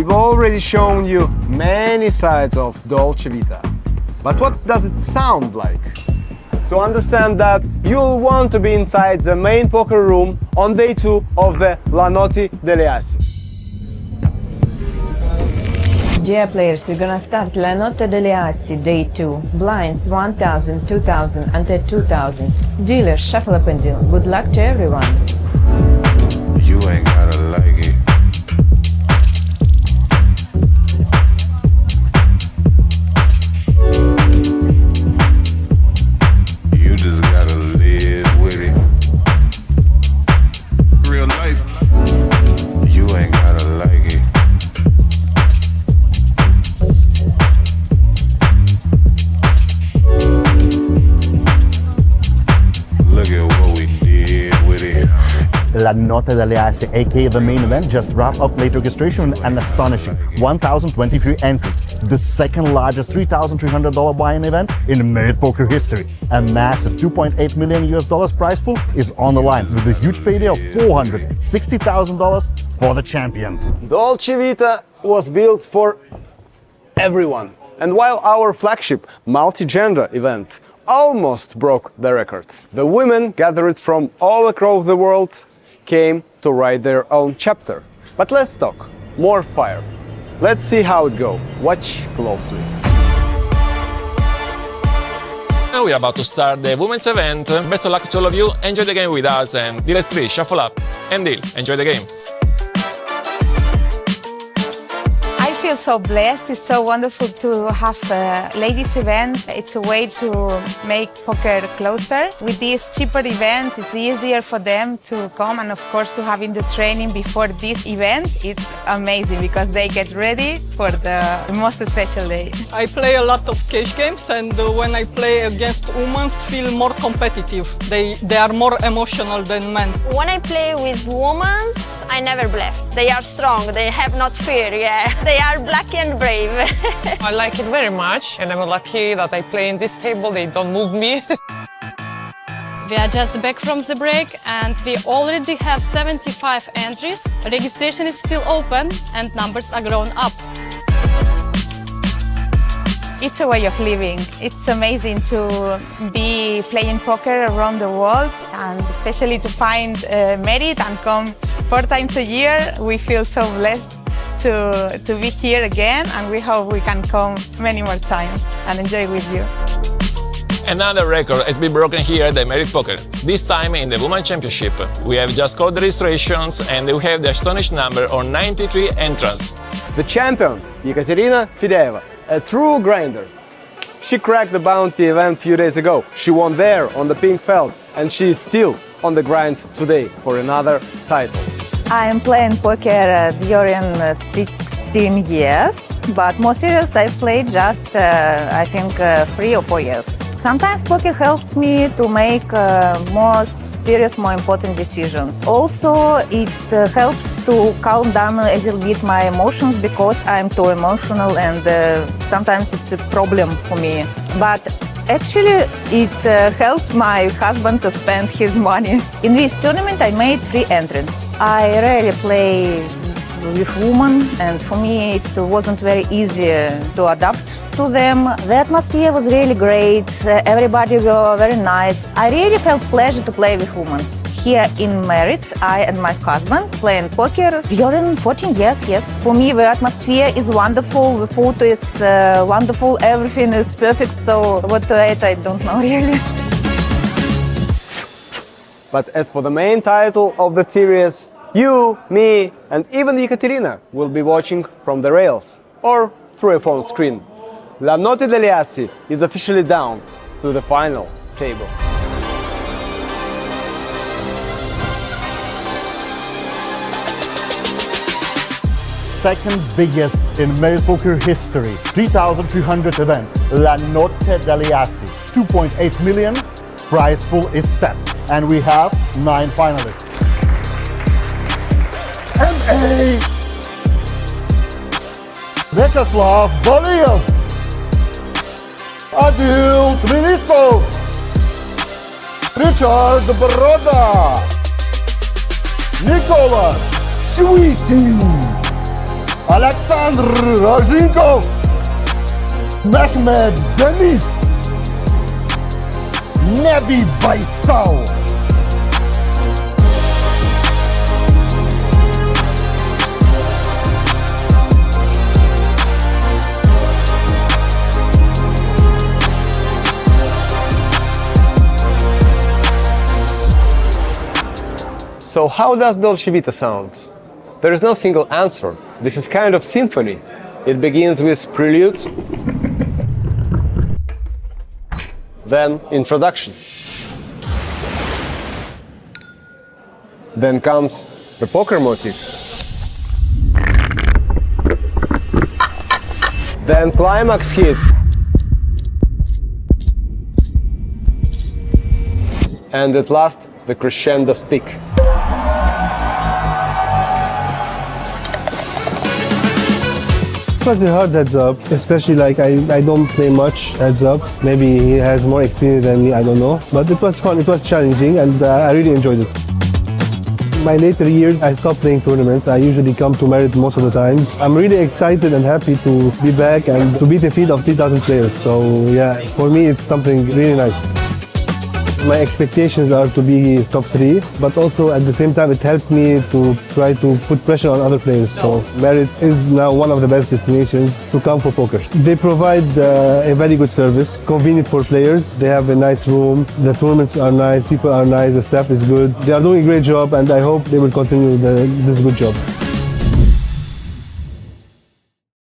we've already shown you many sides of Dolce Vita. But what does it sound like? To understand that, you'll want to be inside the main poker room on day 2 of the La Notte delle Assi. Dear players, we're gonna start La Notte delle Assi, day 2. Blinds 1000, 2000, and 2000. Dealers, shuffle up and deal. Good luck to everyone. You ain't gotta like it. You just gotta live with it. Real life. You ain't gotta like it. Look at what we did with it. La Notte delle Assi, aka the main event, just wrapped up late registration with an astonishing 1,023 entries, the second largest $3,300 buy-in event in Merit Poker history. A massive $2.8 million prize pool is on the line with a huge payday of $460,000 for the champion. Dolce Vita was built for everyone. And while our flagship multi-gender event almost broke the records, the women gathered from all across the world came to write their own chapter. But let's talk more fire. Let's see how it goes. Watch closely. Now we are about to start the women's event. Best of luck to all of you. Enjoy the game with us, and dealers, please shuffle up and deal. Enjoy the game. I feel so blessed. It's so wonderful to have a ladies event. It's a way to make poker closer. With these cheaper events, it's easier for them to come, and of course to having the training before this event. It's amazing because they get ready for the most special day. I play a lot of cash games, and when I play against women, feel more competitive. They are more emotional than men. When I play with women, I never bluff. They are strong. They have not fear. Yeah, they are black and brave. I like it very much, and I'm lucky that I play in this table. They don't move me. We are just back from the break and we already have 75 entries. Registration is still open and numbers are growing up. It's a way of living. It's amazing to be playing poker around the world, and especially to find merit and come 4 times a year. We feel so blessed to be here again, and we hope we can come many more times and enjoy with you. Another record has been broken here at the Merit Poker, this time in the Women's Championship. We have just called the registrations and we have the astonishing number of 93 entrants. The champion, Ekaterina Fideyeva, a true grinder. She cracked the bounty event a few days ago. She won there on the pink felt, and she is still on the grind today for another title. I am playing poker during 16 years, but more serious I've played just, I think, 3 or 4 years. Sometimes poker helps me to make more serious, more important decisions. Also, it helps to calm down a little bit my emotions because I'm too emotional, and sometimes it's a problem for me. But actually, it helps my husband to spend his money. In this tournament, I made 3 entrants. I rarely play with women, and for me it wasn't very easy to adapt to them. The atmosphere was really great, everybody were very nice. I really felt pleasure to play with women. Here in Merit, I and my husband playing poker during 14 years, yes. For me the atmosphere is wonderful, the food is wonderful, everything is perfect, so what to eat I don't know really. But as for the main title of the series, you, me, and even Ekaterina will be watching from the rails or through a phone screen. La Notte delle Assi is officially down to the final table. Second biggest in Merit Poker history, 3,300 event, La Notte delle Assi, 2.8 million, prize pool is set, and we have 9 finalists. M.A. Vyacheslav Valiev, Adil Tbilisov, Richard Broda, Nicholas Schwitin, Alexander Rozhinkov, Mehmet Deniz, Nebi Baysal. So how does Dolce Vita sound? There is no single answer. This is kind of symphony. It begins with prelude, then introduction. Then comes the poker motif. Then climax hit. And at last, the crescendo peak. It was a hard heads up, especially like I don't play much heads up. Maybe he has more experience than me, I don't know. But it was fun, it was challenging, and I really enjoyed it. In my later years, I stopped playing tournaments. I usually come to Merit most of the times. I'm really excited and happy to be back and to beat a field of 3,000 players. So yeah, for me it's something really nice. My expectations are to be top 3, but also at the same time it helps me to try to put pressure on other players. So Merit is now one of the best destinations to come for poker. They provide a very good service, convenient for players. They have a nice room, the tournaments are nice, people are nice, the staff is good. They are doing a great job, and I hope they will continue this good job.